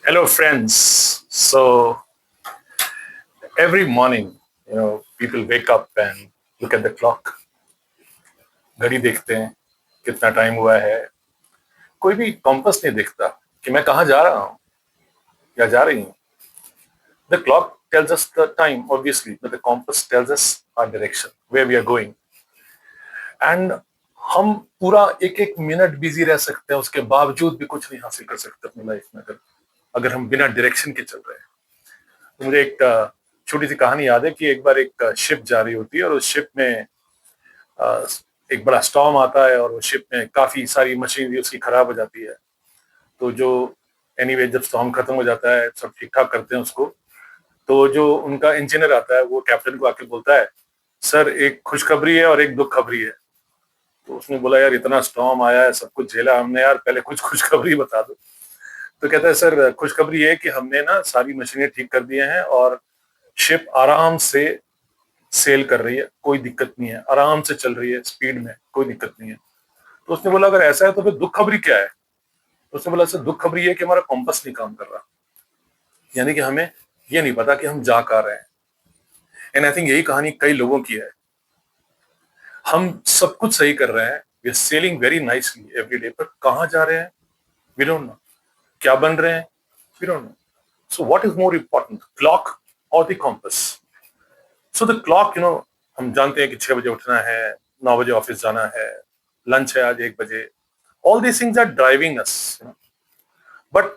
Hello, friends. So every morning, people wake up and look at the clock. घड़ी देखते हैं कितना time हुआ है. कोई भी कॉम्पस नहीं देखता कि मैं कहाँ जा रहा हूँ या जा रही हूँ. The clock tells us the time, obviously, but the compass tells us our direction, where we are going. And हम पूरा एक एक मिनट बिजी रह सकते हैं, उसके बावजूद भी कुछ नहीं हासिल कर सकते अपनी लाइफ में अगर अगर हम बिना डायरेक्शन के चल रहे हैं. तो मुझे एक छोटी सी कहानी याद है कि एक बार एक शिप जा रही होती है और उस शिप में अ, एक बड़ा स्टॉर्म आता है और वो शिप में काफी सारी मशीनरी उसकी खराब हो जाती है. तो जो एनीवे जब स्टॉर्म खत्म हो जाता है, सब ठीक ठाक करते हैं उसको. तो जो उनका इंजीनियर आता है वो कैप्टन को आके बोलता है, सर एक खुशखबरी है और एक दुख खबरी है. तो उसने बोला, यार इतना स्टॉर्म आया है, सब कुछ झेला हमने, यार पहले कुछ खुशखबरी बता दो. तो कहता है, सर खुशखबरी है कि हमने ना सारी मशीनें ठीक कर दिए हैं और शिप आराम से सेल कर रही है, कोई दिक्कत नहीं है, आराम से चल रही है, स्पीड में कोई दिक्कत नहीं है. तो उसने बोला, अगर ऐसा है तो फिर दुख खबरी क्या है. तो उसने बोला, सर दुख खबरी है कि हमारा कॉम्पस नहीं काम कर रहा, यानी कि हमें ये नहीं पता कि हम जा कहाँ रहे हैं. एंड आई थिंक यही कहानी कई लोगों की है. हम सब कुछ सही कर रहे हैं, we are selling very nicely every day, पर कहाँ जा रहे हैं वी डोंट नो. क्या बन रहे हैं we don't know. So what is more important, clock और the compass. So the clock, हम जानते हैं कि 6 बजे उठना है, 9 बजे ऑफिस जाना है, लंच है आज 1 बजे. All these things are driving us, but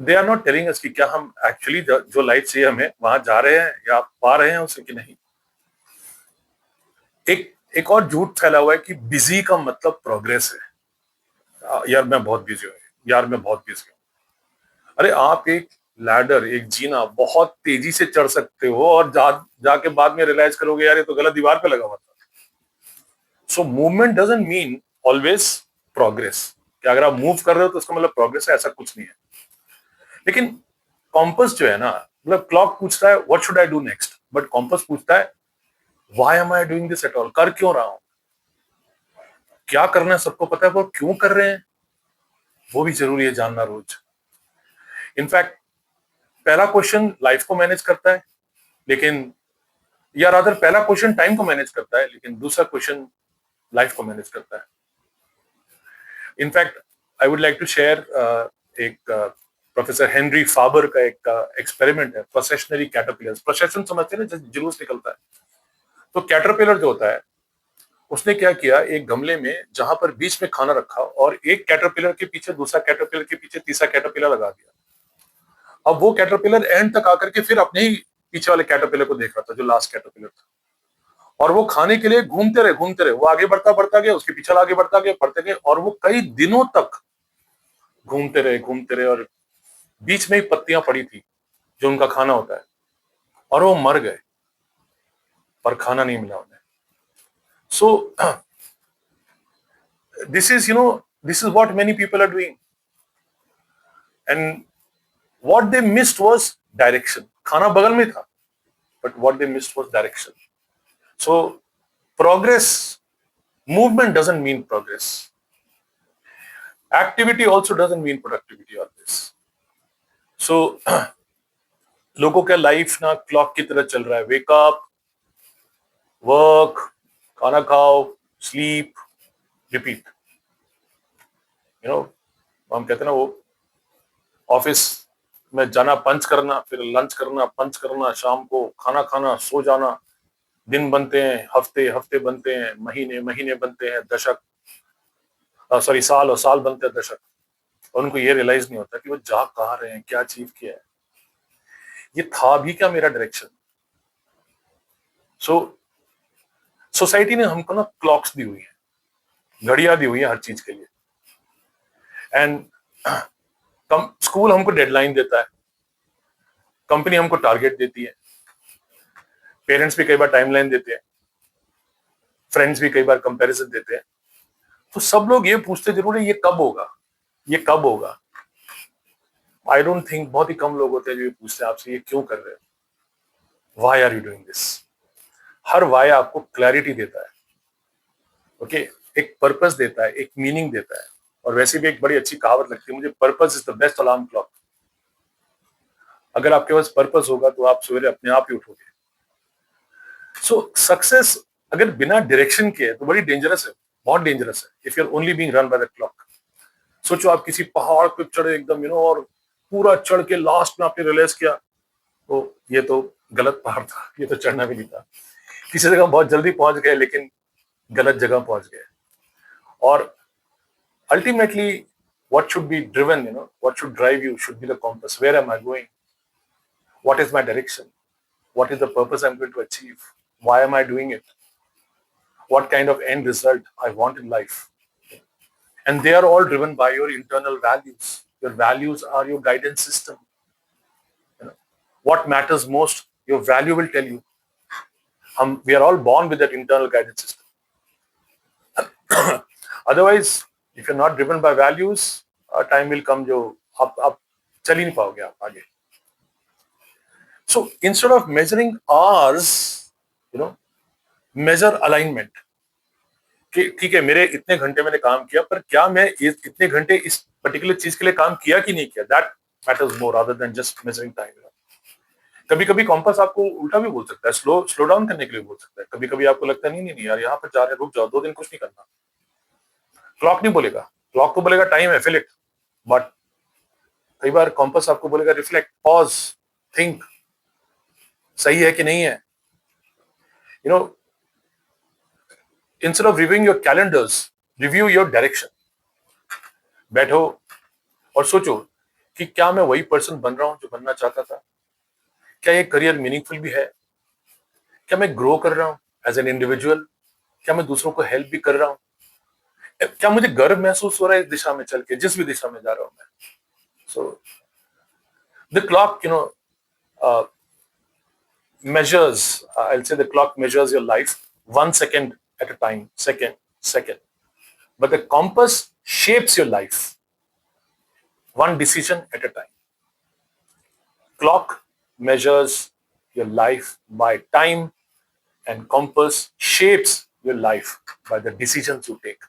they are not telling us कि क्या हम एक्चुअली जो लाइफ चाहिए हमें वहां जा रहे हैं या पा रहे हैं उसे कि नहीं. एक एक और झूठ फैला हुआ है कि बिजी का मतलब प्रोग्रेस है. यार मैं बहुत बिजी हूँ, यार मैं बहुत बिजी हूँ. अरे आप एक लैडर, एक जीना बहुत तेजी से चढ़ सकते हो और जाके बाद में रियलाइज करोगे, यार ये तो गलत दीवार पे लगा हुआ था. So movement doesn't mean always progress. कि अगर आप मूव कर रहे हो तो उसका मतलब प्रोग्रेस है, ऐसा कुछ नहीं है. लेकिन कॉम्पस जो है ना, मतलब क्लॉक पूछता है what should I do next, but compass पूछता है why am I doing this at all, कर क्यों रहा हूं. क्या करना है सबको पता है, वो क्यों कर रहे हैं वो भी जरूरी है जानना रोज. इनफैक्ट पहला क्वेश्चन लाइफ को मैनेज करता है, लेकिन या रादर पहला क्वेश्चन टाइम को मैनेज करता है, लेकिन दूसरा क्वेश्चन लाइफ को मैनेज करता है. In fact I would like to share एक प्रोफेसर हेनरी फाबर का एक एक्सपेरिमेंट है, प्रोसेशनरी कैटरपिलर्स. प्रोसेशन समझते हैं ना, जैसे जुलूस निकलता है. तो कैटरपिलर जो होता है, उसने क्या किया, एक गमले में जहां पर बीच में खाना रखा और एक कैटरपिलर के पीछे दूसरा कैटरपिलर के पीछे तीसरा कैटरपिलर लगा दिया. अब वो कैटरपिलर एंड तक आकर के फिर अपने ही पीछे वाले कैटरपिलर को देख रहा था, जो लास्ट कैटरपिलर था. और वो खाने के लिए घूमते रहे, वो आगे बढ़ता बढ़ता गया, उसके पीछे आगे बढ़ता गया, बढ़ते गए, और वो कई दिनों तक घूमते रहे, और बीच में ही पत्तियां पड़ी थी जो उनका खाना होता है, और वो मर गए पर खाना नहीं मिला उन्हें. So this is what many people are doing. And what they missed was direction. खाना बगल में था, but what they missed was direction. So progress, movement doesn't mean progress. Activity also doesn't mean productivity always. So लोगों का life ना clock की तरह चल रहा है. वेक अप, वर्क, खाना खाओ, स्लीप, रिपीट. यू नो हम कहते हैं ना, वो ऑफिस में जाना, पंच करना, फिर लंच करना, पंच करना, शाम को खाना खाना, सो जाना. दिन बनते हैं हफ्ते, हफ्ते बनते हैं महीने, महीने बनते हैं दशक, सॉरी साल, और साल बनते हैं दशक. और उनको ये रियलाइज नहीं होता कि वो जा कहाँ रहे हैं, क्या अचीव किया है, ये था भी क्या मेरा डायरेक्शन. सो सोसाइटी ने हमको ना क्लॉक्स दी हुई है, घड़ियां दी हुई है हर चीज के लिए. एंड स्कूल हमको डेडलाइन देता है, कंपनी हमको टारगेट देती है, पेरेंट्स भी कई बार टाइमलाइन देते हैं, फ्रेंड्स भी कई बार कंपैरिजन देते हैं. तो सब लोग ये पूछते जरूर है, ये कब होगा, ये कब होगा. आई डोंट थिंक, बहुत ही कम लोग होते हैं जो ये पूछते हैं आपसे, ये क्यों कर रहे हो, why are you doing this. हर वाई आपको क्लैरिटी देता है, ओके एक पर्पस देता है, एक मीनिंग देता है. और वैसे भी एक बड़ी अच्छी कहावत लगती है मुझे, purpose is the best alarm clock. अगर आपके पास पर्पस होगा तो आप सवेरे अपने आप ही उठोगे। सो सक्सेस अगर बिना डायरेक्शन के है तो बड़ी डेंजरस है, बहुत डेंजरस है, if you are only being run by the clock. सोचो आप किसी पहाड़ पे चढ़े एकदम और पूरा चढ़ के लास्ट में आपने रियलाइज किया तो ये तो गलत पहाड़ था, ये तो चढ़ना भी नहीं था। किसी जगह बहुत जल्दी पहुंच गए लेकिन गलत जगह पहुंच गए। और ultimately what should be driven, what should drive you should be the compass. Where am I going? What is my direction? What is the purpose I'm going to achieve? Why am I doing it? What kind of end result I want in life? And they are all driven by your internal values. Your values are your guidance system. What matters most, your value will tell you. We are all born with that internal guidance system. Otherwise, if you're not driven by values, a time will come जो आप चल ही नहीं पाओगे आप आगे. So instead of measuring hours, measure alignment. कि ठीक है मेरे इतने घंटे मैंने काम किया, पर क्या मैं इतने घंटे इस पर्टिकुलर चीज के लिए काम किया कि नहीं किया, that matters more rather than just measuring time. कभी कभी कॉम्पास आपको उल्टा भी बोल सकता है, स्लो डाउन करने के लिए बोल सकता है. कभी कभी आपको लगता है नहीं यार यहाँ पर जा रहे, रुक जाओ, 2 दिन कुछ नहीं करना. क्लॉक नहीं बोलेगा, क्लॉक तो बोलेगा टाइम है, फिल इट. बट कई बार कॉम्पास आपको बोलेगा रिफ्लेक्ट, पॉज, थिंक, सही है कि नहीं है. Instead of reviewing your calendars, review your direction. बैठो और सोचो कि क्या मैं वही पर्सन बन रहा हूं जो बनना चाहता था? क्या ये करियर मीनिंगफुल भी है? क्या मैं ग्रो कर रहा हूं एज एन इंडिविजुअल? क्या मैं दूसरों को हेल्प भी कर रहा हूं? क्या मुझे गर्व महसूस हो रहा है इस दिशा में चल के, जिस भी दिशा में जा रहा हूं मैं? सो the clock measures, I'll say the clock measures your life 1 second at a time, second. But the compass shapes your life 1 decision at a time. Clock measures your life by time and compass shapes your life by the decisions you take.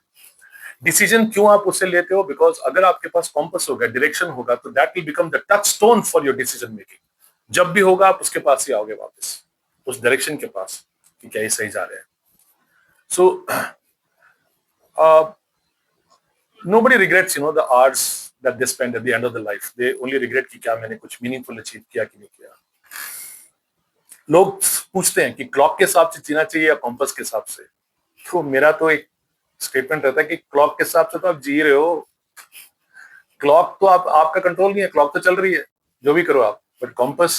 Decision क्यों आप उससे लेते हो? Because अगर आपके पास compass होगा, direction होगा, तो that will become the touch stone for your decision making. जब भी होगा आप उसके पास ही आओगे वापस, उस डायरेक्शन के पास कि क्या ये सही जा रहे हैं. सो nobody regrets the hours that they spend at the end of the life. They only regret कि क्या मैंने कुछ मीनिंगफुल अचीव किया कि नहीं किया. लोग पूछते हैं कि क्लॉक के हिसाब से जीना चाहिए या कॉम्पस के हिसाब से. तो मेरा तो एक स्टेटमेंट रहता है कि क्लॉक के हिसाब से तो आप जी रहे हो. क्लॉक तो आपका कंट्रोल नहीं है, क्लॉक तो चल रही है, जो भी करो आप, बट कॉम्पस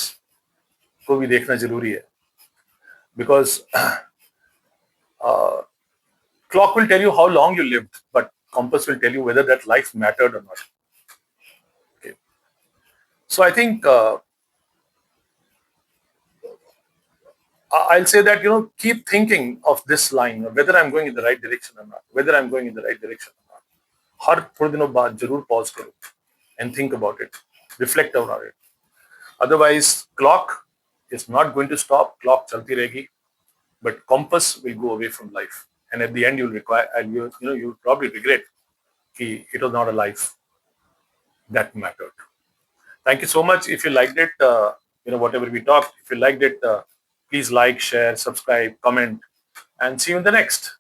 को भी देखना जरूरी है. Because clock will tell you how long you lived, but compass will tell you whether that life mattered or not. Okay. So I think I'll say that keep thinking of this line, whether I'm going in the right direction or not, whether I'm going in the right direction or not. हर थोड़े दिनों बाद जरूर pause करो and think about it, reflect about it. Otherwise, clock is not going to stop. Clock चलती रहेगी, but compass will go away from life. And at the end, you'll require, and you'll probably regret that it was not a life that mattered. Thank you so much. If you liked it, whatever we talked, if you liked it, please like, share, subscribe, comment, and see you in the next.